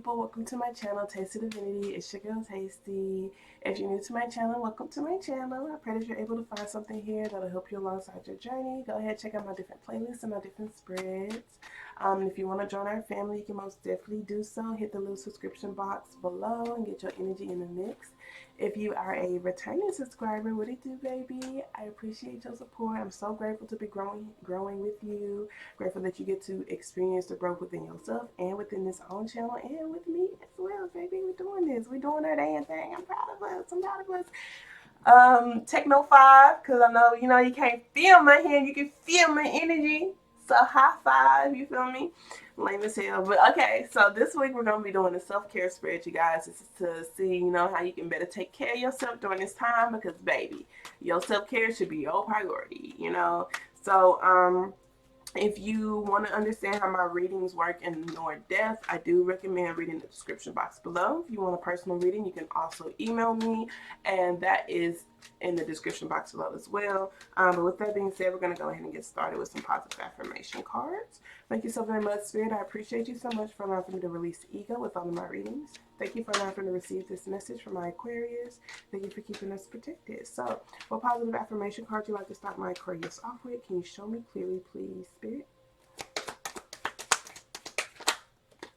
people, welcome to my channel, TasteOfDivinity. It's your girl, Tastee. If you're new to my channel, welcome to my channel. I pray that you're able to find something here that'll help you alongside your journey. Go ahead, check out my different playlists and my different spreads. If you want to join our family, you can most definitely do so. Hit the little subscription box below and get your energy in the mix. If you are a returning subscriber, what it do, baby? I appreciate your support. I'm so grateful to be growing with you. Grateful that you get to experience the growth within yourself and within this own channel and with me as well, baby. We're doing this. We're doing our damn thing. I'm proud of us. I'm proud of us. Techno 5, because I know, you can't feel my hand. You can feel my energy. So high five, you feel me? Lame as hell. But okay, so this week we're going to be doing a self-care spread, you guys. This is to see, how you can better take care of yourself during this time because, baby, your self-care should be your priority. So, if you want to understand how my readings work in more depth, I do recommend reading the description box below. If you want a personal reading, you can also email me, and that is in the description box below as well. But with that being said, we're going to go ahead and get started with some positive affirmation cards. Thank you so very much, Spirit. I appreciate you so much for allowing me to release ego with all of my readings. Thank you for allowing me to receive this message from my Aquarius. Thank you for keeping us protected. So, what positive affirmation card you like to start my Aquarius off with? Can you show me clearly, please, Spirit?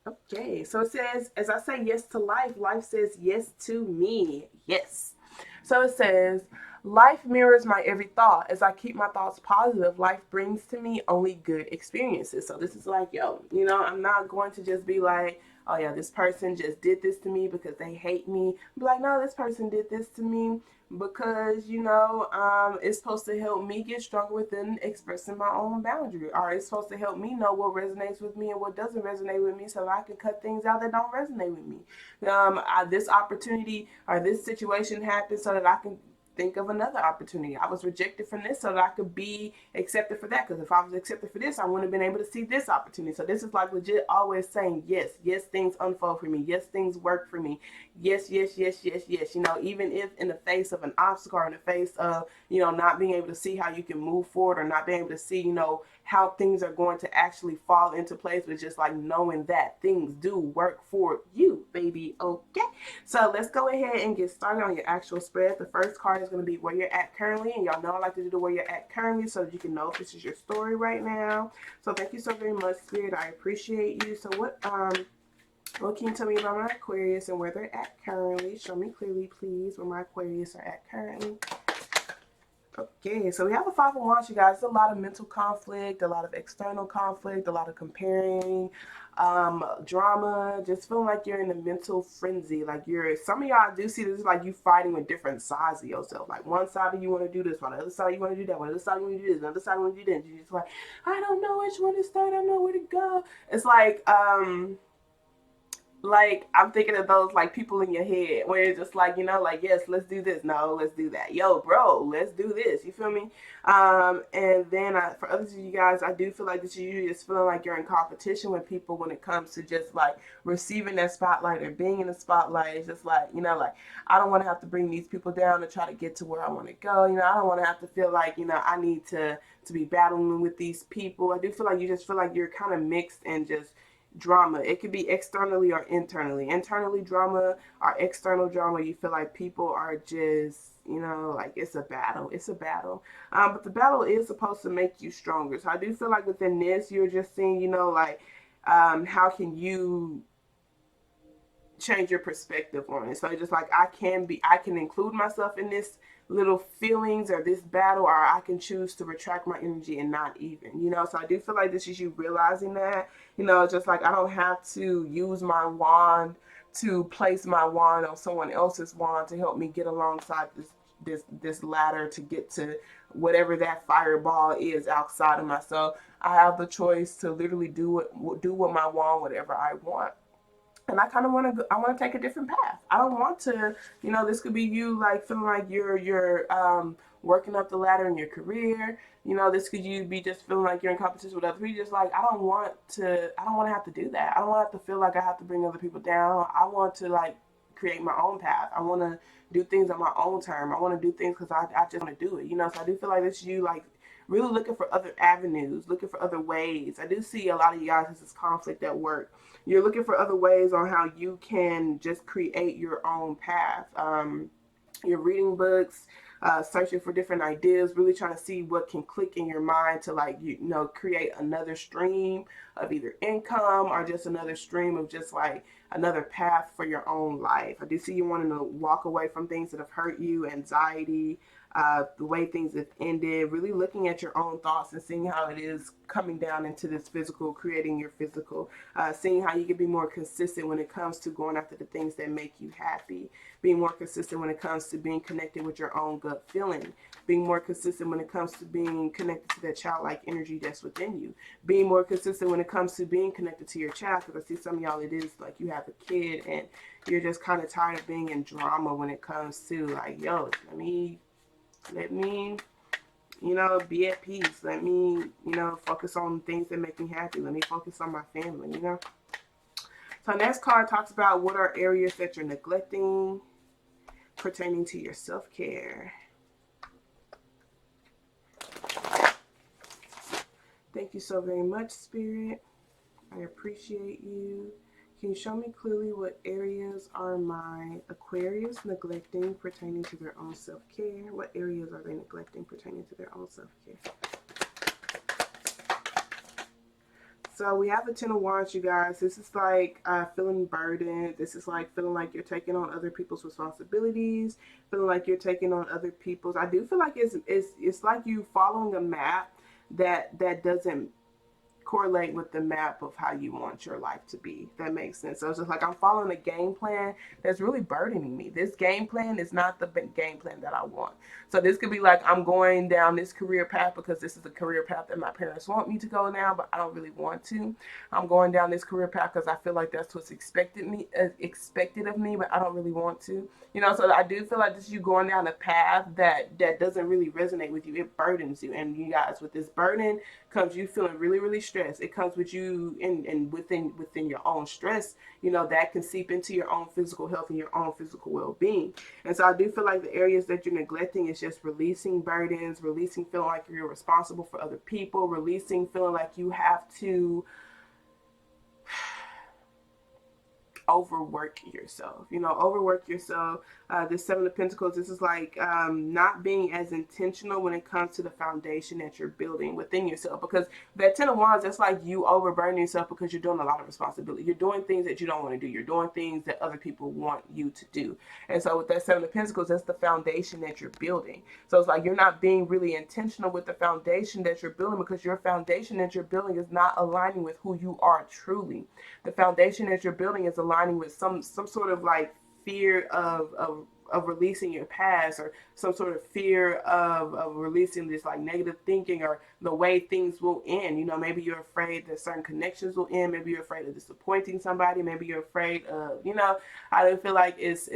Okay, so it says, as I say yes to life, life says yes to me. Yes. So it says, life mirrors my every thought. As I keep my thoughts positive, life brings to me only good experiences. So this is like, I'm not going to just be like, oh yeah, this person just did this to me because they hate me. Be like, no, this person did this to me because, it's supposed to help me get stronger within expressing my own boundary. Or it's supposed to help me know what resonates with me and what doesn't resonate with me so that I can cut things out that don't resonate with me. This opportunity or this situation happened so that I can think of another opportunity. I was rejected from this so that I could be accepted for that. Because if I was accepted for this, I wouldn't have been able to see this opportunity. So this is like legit always saying yes. Yes, things unfold for me. Yes, things work for me. Yes, yes, yes, yes, yes. Even if in the face of an obstacle or in the face of, not being able to see how you can move forward or not being able to see, how things are going to actually fall into place, but just like knowing that things do work for you, baby. Okay. So let's go ahead and get started on your actual spread. The first card is going to be where you're at currently, and y'all know I like to do the where you're at currently so that you can know if this is your story right now. So thank you so very much, Spirit. I appreciate you. So what can you tell me about my Aquarius and where they're at currently? Show me clearly, please, where my Aquarius are at currently. Okay, so we have a 5 of Wands, you guys. It's a lot of mental conflict, a lot of external conflict, a lot of comparing, drama, just feeling like you're in a mental frenzy. Like some of y'all do see this like you fighting with different sides of yourself. Like one side of you want to do this, on the other side you want to do that, on the other side you want to do this, on the other side you want to do that. You're just like, I don't know which one to start, I don't know where to go. It's like I'm thinking of those like people in your head where it's just like, yes, let's do this, no, let's do that, yo bro, let's do this, you feel me? And then for others of you guys, I do feel like this is you just feeling like you're in competition with people when it comes to just like receiving that spotlight or being in the spotlight. It's just like, like I don't want to have to bring these people down to try to get to where I want to go. I don't want to have to feel like, I need to be battling with these people. I do feel like you just feel like you're kind of mixed and just drama. It could be externally or internally. Internally drama or external drama. You feel like people are just, like it's a battle. It's a battle. But the battle is supposed to make you stronger. So I do feel like within this, you're just seeing, how can you change your perspective on it. So it's just like I can include myself in this little feelings or this battle, or I can choose to retract my energy and not even, so I do feel like this is you realizing that, just like I don't have to use my wand to place my wand on someone else's wand to help me get alongside this ladder to get to whatever that fireball is outside of myself. I have the choice to literally do what my wand whatever I want. And I kind of want to take a different path. I don't want to, this could be you like feeling like you're working up the ladder in your career. This could you be just feeling like you're in competition with other people. Just like, I don't want to have to do that. I don't want to feel like I have to bring other people down. I want to like create my own path. I want to do things on my own term. I want to do things because I just want to do it. So I do feel like this is you like really looking for other avenues, looking for other ways. I do see a lot of you guys, this is conflict at work. You're looking for other ways on how you can just create your own path. You're reading books, searching for different ideas, really trying to see what can click in your mind to, like, you know, create another stream of either income or just another stream of just like another path for your own life. I do see you wanting to walk away from things that have hurt you, anxiety, the way things have ended, really looking at your own thoughts and seeing how it is coming down into this physical, creating your physical, seeing how you can be more consistent when it comes to going after the things that make you happy, being more consistent when it comes to being connected with your own gut feeling, being more consistent when it comes to being connected to that childlike energy that's within you, being more consistent when it comes to being connected to your child, because I see some of y'all, it is like you have a kid and you're just kind of tired of being in drama when it comes to like, yo, let me, you know, be at peace. Let me, you know, focus on things that make me happy. Let me focus on my family, you know. So next card talks about what are areas that you're neglecting pertaining to your self-care. Thank you so very much, Spirit. I appreciate you. Can you show me clearly what areas are my Aquarius neglecting pertaining to their own self-care? What areas are they neglecting pertaining to their own self-care? So we have the Ten of Wands, you guys. This is like feeling burdened. This is like feeling like you're taking on other people's responsibilities, feeling like you're taking on other people's. I do feel like it's like you following a map that doesn't correlate with the map of how you want your life to be. That makes sense. So it's just like I'm following a game plan that's really burdening me. This game plan is not the game plan that I want. So this could be like I'm going down this career path because this is a career path that my parents want me to go down, but I don't really want to. I'm going down this career path because I feel like that's what's expected of me, but I don't really want to. You know, so I do feel like this is you going down a path that doesn't really resonate with you. It burdens you, and you guys, with this burden comes you feeling really, really stressed. It comes with you, and within your own stress, you know, that can seep into your own physical health and your own physical well-being. And so I do feel like the areas that you're neglecting is just releasing burdens, releasing feeling like you're responsible for other people, releasing feeling like you have to overwork yourself, you know, overwork yourself. This Seven of Pentacles, this is like not being as intentional when it comes to the foundation that you're building within yourself, because that Ten of Wands, that's like you overburdening yourself because you're doing a lot of responsibility. You're doing things that you don't want to do. You're doing things that other people want you to do. And so with that Seven of Pentacles, that's the foundation that you're building. So it's like you're not being really intentional with the foundation that you're building, because your foundation that you're building is not aligning with who you are truly. The foundation that you're building is aligning with some sort of like fear of releasing your past, or some sort of fear of releasing this like negative thinking or the way things will end. You know, maybe you're afraid that certain connections will end. Maybe you're afraid of disappointing somebody. Maybe you're afraid of, you know, I don't feel like it's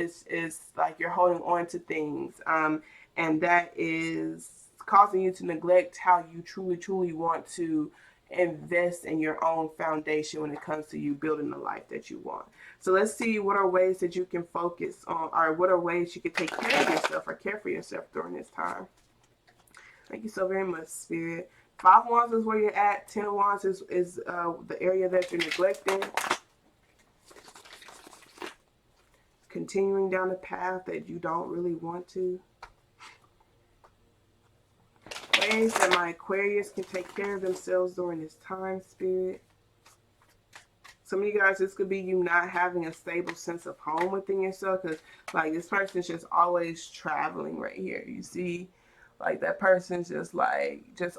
like you're holding on to things. And that is causing you to neglect how you truly want to invest in your own foundation when it comes to you building the life that you want. So let's see what are ways that you can focus on, or what are ways you can take care of yourself or care for yourself during this time. Thank you so very much, Spirit. Five Wands is where you're at. 10 of Wands is the area that you're neglecting. Continuing down the path that you don't really want to. Ways that my Aquarius can take care of themselves during this time, Spirit. Some of you guys, this could be you not having a stable sense of home within yourself, because like this person's just always traveling right here. You see, like that person's just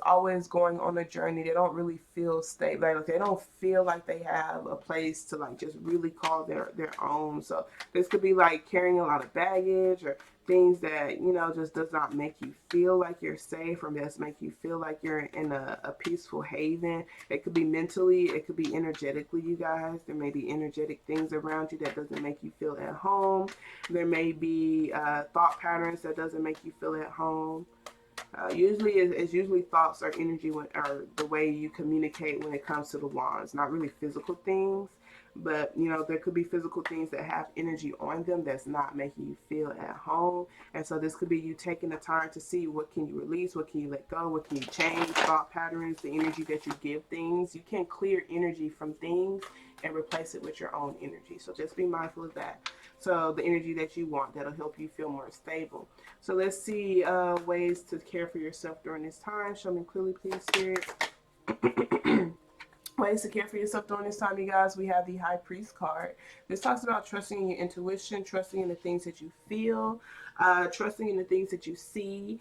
always going on a journey. They don't really feel stable. Like they don't feel like they have a place to like just really call their own. So this could be like carrying a lot of baggage, or things that, you know, just does not make you feel like you're safe, or just make you feel like you're in a peaceful haven. It could be mentally, it could be energetically, you guys. There may be energetic things around you that doesn't make you feel at home. There may be thought patterns that doesn't make you feel at home. Usually it's usually thoughts or energy or the way you communicate when it comes to the wands, not really physical things. but you know, there could be physical things that have energy on them that's not making you feel at home. And so this could be you taking the time to see what can you release, what can you let go, what can you change, thought patterns, the energy that you give things. You can clear energy from things and replace it with your own energy. So just be mindful of that. So the energy that you want, that'll help you feel more stable. So let's see ways to care for yourself during this time. Show me clearly, please, Spirit. Ways to care for yourself during this time, you guys. We have the High Priest card. This talks about trusting in your intuition, trusting in the things that you feel, trusting in the things that you see,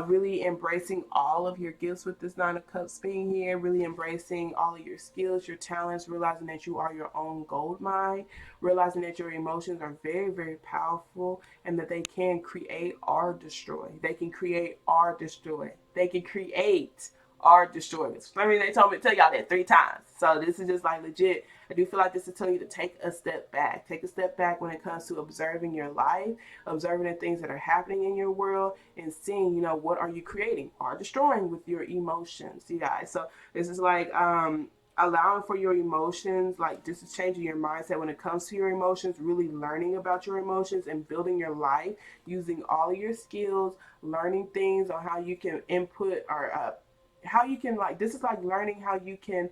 really embracing all of your gifts with this Nine of Cups being here, really embracing all of your skills, your talents, realizing that you are your own gold mine, realizing that your emotions are very, very powerful and that they can create or destroy. They can create or destroy. They can create are destroyers. I mean, they told me to tell y'all that 3 times. So this is just like legit. I do feel like this is telling you to take a step back. Take a step back when it comes to observing your life, observing the things that are happening in your world, and seeing, you know, what are you creating or destroying with your emotions, you guys. So this is like allowing for your emotions, like this is changing your mindset when it comes to your emotions, really learning about your emotions and building your life using all of your skills, learning things on how you can input or how you can, like, this is like learning how you can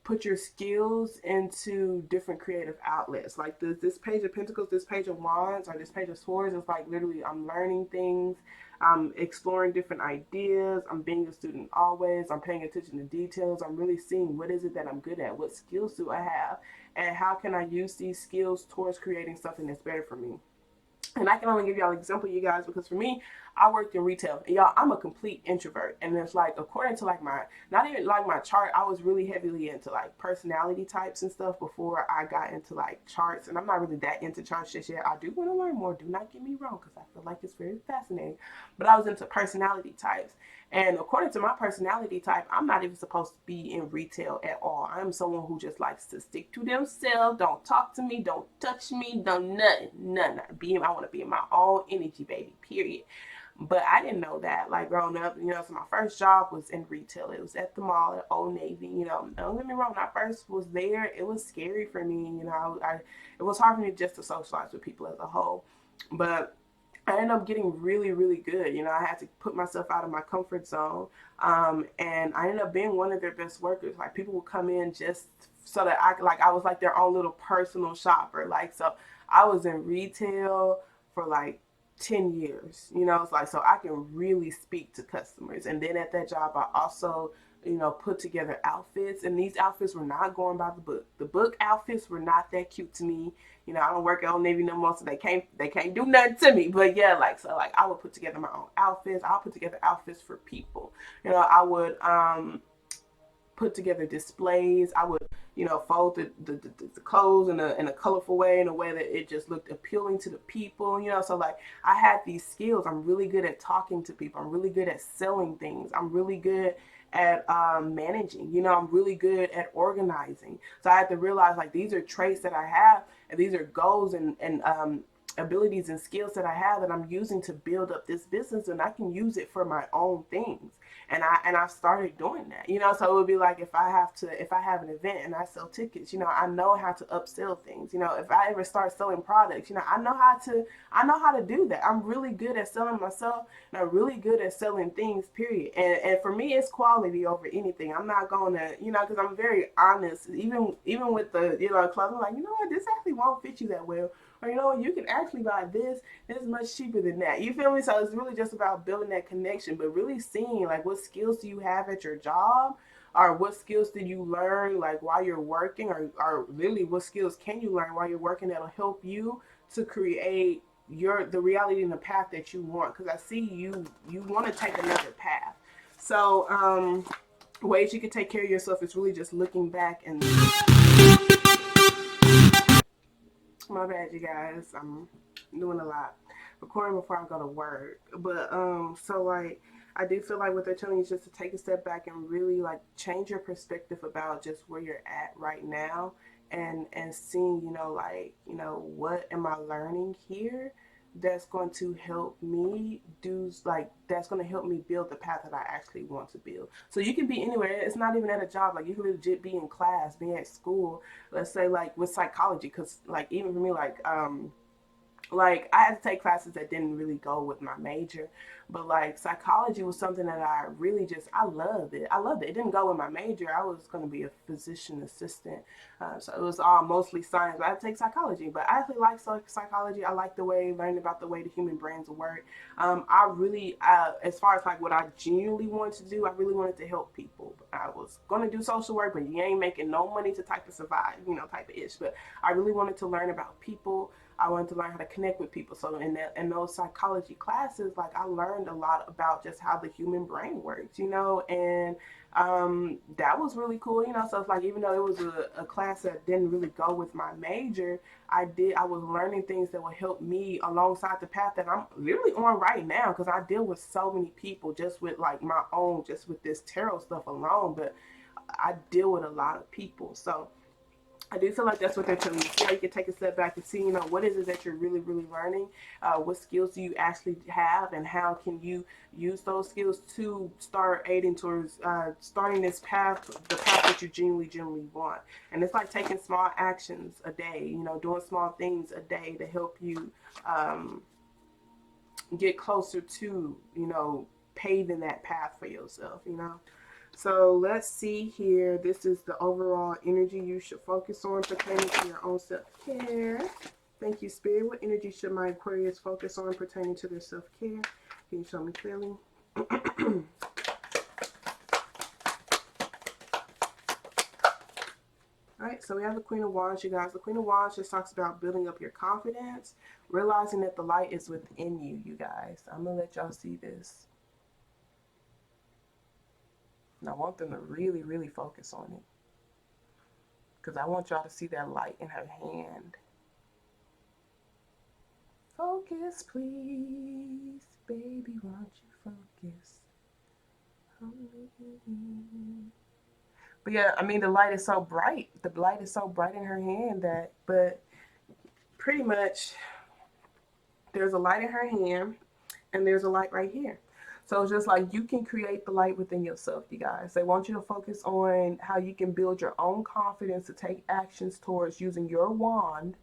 put your skills into different creative outlets. Like this Page of Pentacles, this Page of Wands, or this Page of Swords is like literally I'm learning things, I'm exploring different ideas, I'm being a student always, I'm paying attention to details, I'm really seeing what is it that I'm good at, what skills do I have, and how can I use these skills towards creating something that's better for me. And I can only give y'all an example, you guys, because for me, I worked in retail. And y'all, I'm a complete introvert. And it's like, according to like my, not even like my chart, I was really heavily into like personality types and stuff before I got into like charts. And I'm not really that into charts just yet. I do want to learn more. Do not get me wrong, because I feel like it's very fascinating. But I was into personality types. And according to my personality type, I'm not even supposed to be in retail at all. I'm someone who just likes to stick to themselves. Don't talk to me. Don't touch me. Don't nothing. Nothing. I want to be in my own energy, baby, period. But I didn't know that, like, growing up, you know, so my first job was in retail. It was at the mall at Old Navy, you know. Don't get me wrong, when I first was there, it was scary for me, you know. It was hard for me just to socialize with people as a whole. But I ended up getting really, really good. You know, I had to put myself out of my comfort zone. And I ended up being one of their best workers. Like, people would come in just so that I was like their own little personal shopper. Like, so I was in retail for like 10 years, you know. It's like, so I can really speak to customers. And then at that job, I also, you know, put together outfits, and these outfits were not going by the book. The book outfits were not that cute to me. You know, I don't work at Old Navy no more, so they can't do nothing to me. But yeah, like, so like I would put together my own outfits. I'll put together outfits for people. You know, I would put together displays. I would, you know, fold the clothes in a colorful way, in a way that it just looked appealing to the people, you know. So like I had these skills. I'm really good at talking to people. I'm really good at selling things. I'm really good at managing, you know. I'm really good at organizing. So I had to realize, like, these are traits that I have, and these are goals and abilities and skills that I have that I'm using to build up this business, and I can use it for my own things. And I've started doing that, you know. So it would be like, if I have an event and I sell tickets, you know, I know how to upsell things. You know, if I ever start selling products, you know, I know how to do that. I'm really good at selling myself, and I'm really good at selling things, period. And for me, it's quality over anything. I'm not going to, you know, because I'm very honest, even with the, you know, clothes. I'm like, you know what, this actually won't fit you that well. Or, you know what, you can actually buy this. It's much cheaper than that. You feel me? So it's really just about building that connection, but really seeing, like, what skills do you have at your job, or what skills did you learn, like, while you're working, or really what skills can you learn while you're working that'll help you to create the reality and the path that you want. Because I see you want to take another path. So ways you can take care of yourself is really just looking back and my bad, you guys. I'm doing a lot. Recording before I go to work. But so like I do feel like what they're telling you is just to take a step back and really like change your perspective about just where you're at right now, and seeing, you know, like, you know, what am I learning here that's going to help me do, like, that's going to help me build the path that I actually want to build. So you can be anywhere. It's not even at a job. Like, you can legit be in class, be at school. Let's say, like, with psychology, because, like, even for me, like I had to take classes that didn't really go with my major, but like psychology was something that I really just, I loved it. I loved it. It didn't go with my major. I was going to be a physician assistant, so it was all mostly science. But I had to take psychology, but I actually like psychology. I like the way, learning about the way the human brains work. I really, as far as like what I genuinely wanted to do, I really wanted to help people. I was going to do social work, but you ain't making no money to type of survive, type of ish. But I really wanted to learn about people. I wanted to learn how to connect with people. So in those psychology classes, like I learned a lot about just how the human brain works, and that was really cool. So it's like, even though it was a class that didn't really go with my major, I was learning things that would help me alongside the path that I'm literally on right now, because I deal with so many people just with like my own, just with this tarot stuff alone, but I deal with a lot of people. So I do feel like that's what they're telling you. See how you can take a step back and see, what is it that you're really, really learning? What skills do you actually have, and how can you use those skills to start aiding towards starting this path, the path that you genuinely want. And it's like taking small actions a day, doing small things a day to help you get closer to, paving that path for yourself. So let's see here. This is the overall energy you should focus on pertaining to your own self-care. Thank you, Spirit. What energy should my Aquarius focus on pertaining to their self-care? Can you show me clearly? All right, so we have the Queen of Wands, you guys. The Queen of Wands just talks about building up your confidence, realizing that the light is within you, you guys. I'm going to let y'all see this. And I want them to really, really focus on it, because I want y'all to see that light in her hand. Focus, please. Baby, won't you focus on me? But yeah, I mean, the light is so bright. The light is so bright in her hand but pretty much there's a light in her hand and there's a light right here. So it's just like, you can create the light within yourself, you guys. They want you to focus on how you can build your own confidence to take actions towards using your wand,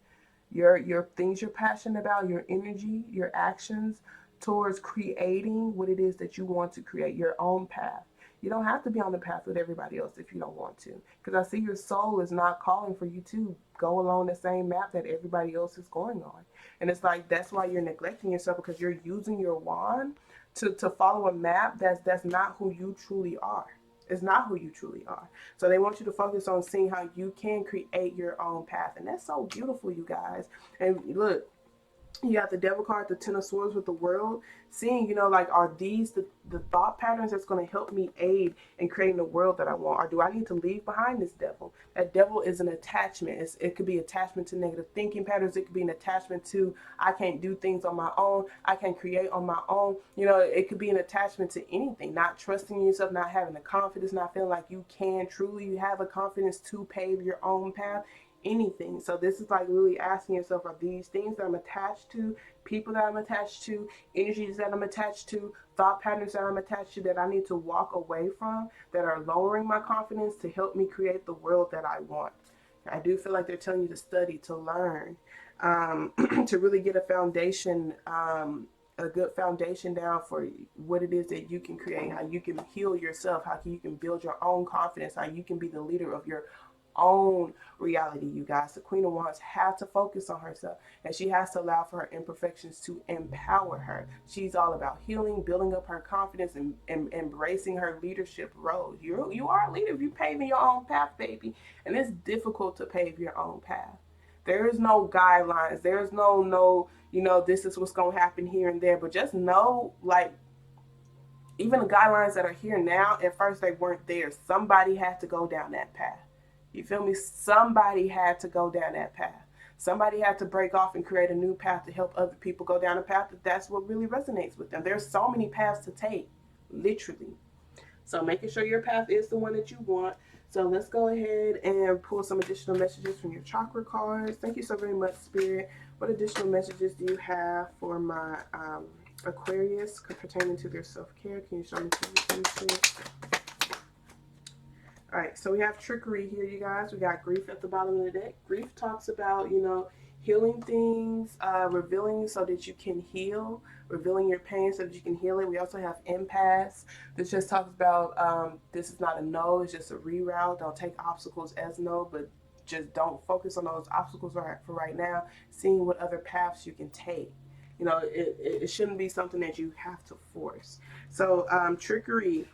your things you're passionate about, your energy, your actions towards creating what it is that you want to create, your own path. You don't have to be on the path with everybody else if you don't want to. Because I see your soul is not calling for you to go along the same map that everybody else is going on. And it's like, that's why you're neglecting yourself, because you're using your wand to follow a map that's not who you truly are. It's not who you truly are. So they want you to focus on seeing how you can create your own path. And that's so beautiful, you guys. And look, you got the Devil card, the Ten of Swords with the World. Seeing, like, are these the thought patterns that's going to help me aid in creating the world that I want? Or do I need to leave behind this devil? That devil is an attachment. It could be attachment to negative thinking patterns. It could be an attachment to, I can't do things on my own. I can't create on my own. It could be an attachment to anything. Not trusting yourself, not having the confidence, not feeling like you can truly have a confidence to pave your own path. Anything. So this is like really asking yourself, are these things that I'm attached to, people that I'm attached to, energies that I'm attached to, thought patterns that I'm attached to, that I need to walk away from, that are lowering my confidence to help me create the world that I want? I do feel like they're telling you to study, to learn, to really get a foundation, a good foundation down for what it is that you can create, how you can heal yourself, how you can build your own confidence, how you can be the leader of your own reality, you guys. The Queen of Wands has to focus on herself, and she has to allow for her imperfections to empower her. She's all about healing, building up her confidence, and embracing her leadership role. You are a leader if you're paving your own path, baby. And it's difficult to pave your own path. There is no guidelines. There is no this is what's going to happen here and there. But just know, like, even the guidelines that are here now, at first they weren't there. Somebody had to go down that path. You feel me? Somebody had to go down that path. Somebody had to break off and create a new path to help other people go down a path that's what really resonates with them. There's so many paths to take, literally. So making sure your path is the one that you want. So let's go ahead and pull some additional messages from your chakra cards. Thank you so very much, Spirit. What additional messages do you have for my Aquarius pertaining to their self-care? Can you show me please? All right, so we have trickery here, you guys. We got grief at the bottom of the deck. Grief talks about, healing things, revealing so that you can heal, revealing your pain so that you can heal it. We also have impasse. This just talks about this is not a no, it's just a reroute. Don't take obstacles as no, but just don't focus on those obstacles for right now. Seeing what other paths you can take. It shouldn't be something that you have to force. So trickery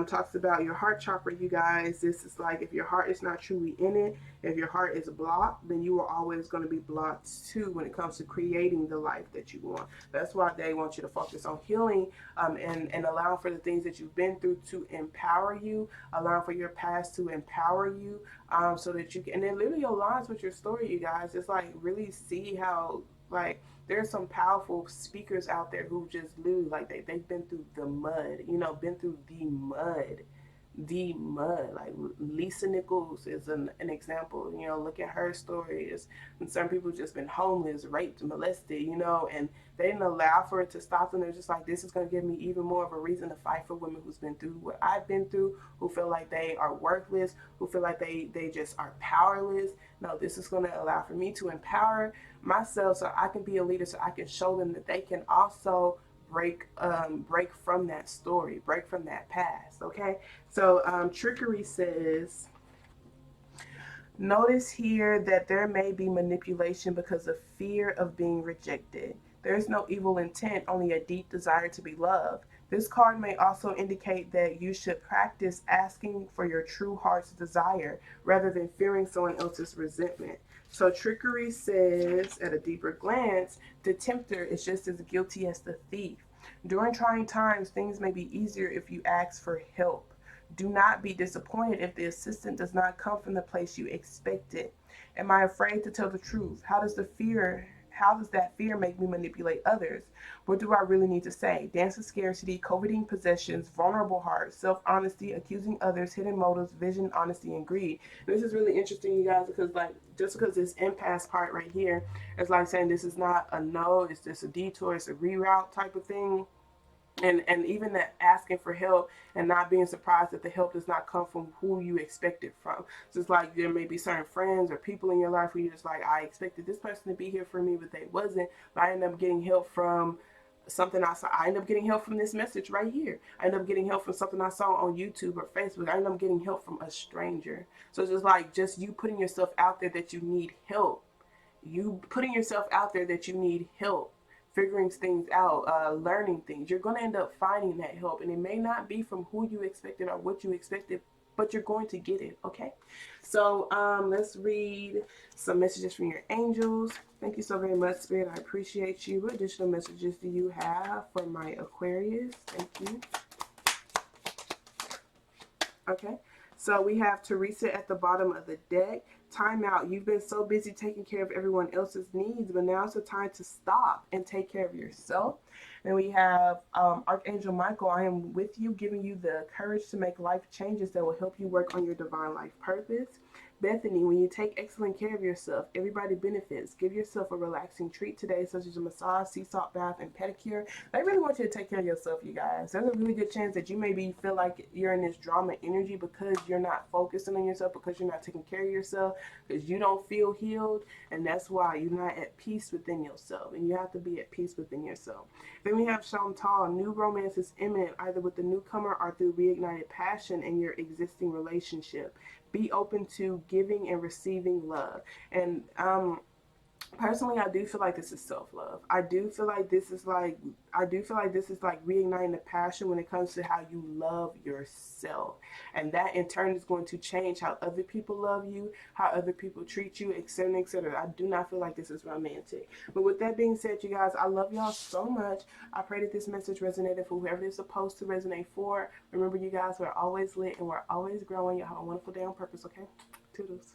talks about your heart chakra, you guys. This is like if your heart is not truly in it, if your heart is blocked, then you are always going to be blocked too when it comes to creating the life that you want. That's why they want you to focus on healing and allowing for the things that you've been through to empower you, allowing for your past to empower you so that you can, and it literally aligns with your story, you guys. It's like really see how like there's some powerful speakers out there who just literally like they've been through the mud, been through the mud. Like Lisa Nichols is an example. Look at her stories. And some people just been homeless, raped, molested, and they didn't allow for it to stop them. They're just like, this is going to give me even more of a reason to fight for women who's been through what I've been through, who feel like they are worthless, who feel like they just are powerless. No, this is going to allow for me to empower myself so I can be a leader, so I can show them that they can also break from that story, break from that past. Okay, so trickery says, notice here that there may be manipulation because of fear of being rejected. There is no evil intent, only a deep desire to be loved. This card may also indicate that you should practice asking for your true heart's desire rather than fearing someone else's resentment. So trickery says, at a deeper glance, the tempter is just as guilty as the thief. During trying times, things may be easier if you ask for help. Do not be disappointed if the assistance does not come from the place you expected. Am I afraid to tell the truth? How does that fear make me manipulate others? What do I really need to say? Dance of scarcity, coveting possessions, vulnerable heart, self-honesty, accusing others, hidden motives, vision, honesty, and greed. And this is really interesting, you guys, because just because this impasse part right here is like saying this is not a no, it's just a detour, it's a reroute type of thing. And even that asking for help and not being surprised that the help does not come from who you expect it from. So it's like there may be certain friends or people in your life where you're just like, I expected this person to be here for me, but they wasn't. But I ended up getting help from something I saw. I ended up getting help from this message right here. I ended up getting help from something I saw on YouTube or Facebook. I ended up getting help from a stranger. So it's just like just you putting yourself out there that you need help. You putting yourself out there that you need help, figuring things out, learning things. You're going to end up finding that help, and it may not be from who you expected or what you expected, but you're going to get it. Okay, so let's read some messages from your angels. Thank you so very much, Spirit. I appreciate you. What additional messages do you have for my Aquarius? Thank you. Okay, so we have Teresa at the bottom of the deck. Time out. You've been so busy taking care of everyone else's needs, but now it's the time to stop and take care of yourself. And we have Archangel Michael. I am with you, giving you the courage to make life changes that will help you work on your divine life purpose. Bethany, when you take excellent care of yourself, everybody benefits. Give yourself a relaxing treat today, such as a massage, sea salt bath, and pedicure. They really want you to take care of yourself, you guys. There's a really good chance that you maybe feel like you're in this drama energy because you're not focusing on yourself, because you're not taking care of yourself, because you don't feel healed, and that's why you're not at peace within yourself, and you have to be at peace within yourself. Then we have Chantal. New romance is imminent, either with the newcomer or through reignited passion in your existing relationship. Be open to giving and receiving love. And personally, I do feel like this is self-love. I do feel like this is like reigniting the passion when it comes to how you love yourself. And that in turn is going to change how other people love you, how other people treat you, etc., etc. I do not feel like this is romantic. But with that being said, you guys, I love y'all so much. I pray that this message resonated for whoever it's supposed to resonate for. Remember, you guys, we're always lit and we're always growing. Y'all have a wonderful day on purpose, okay? Toodles.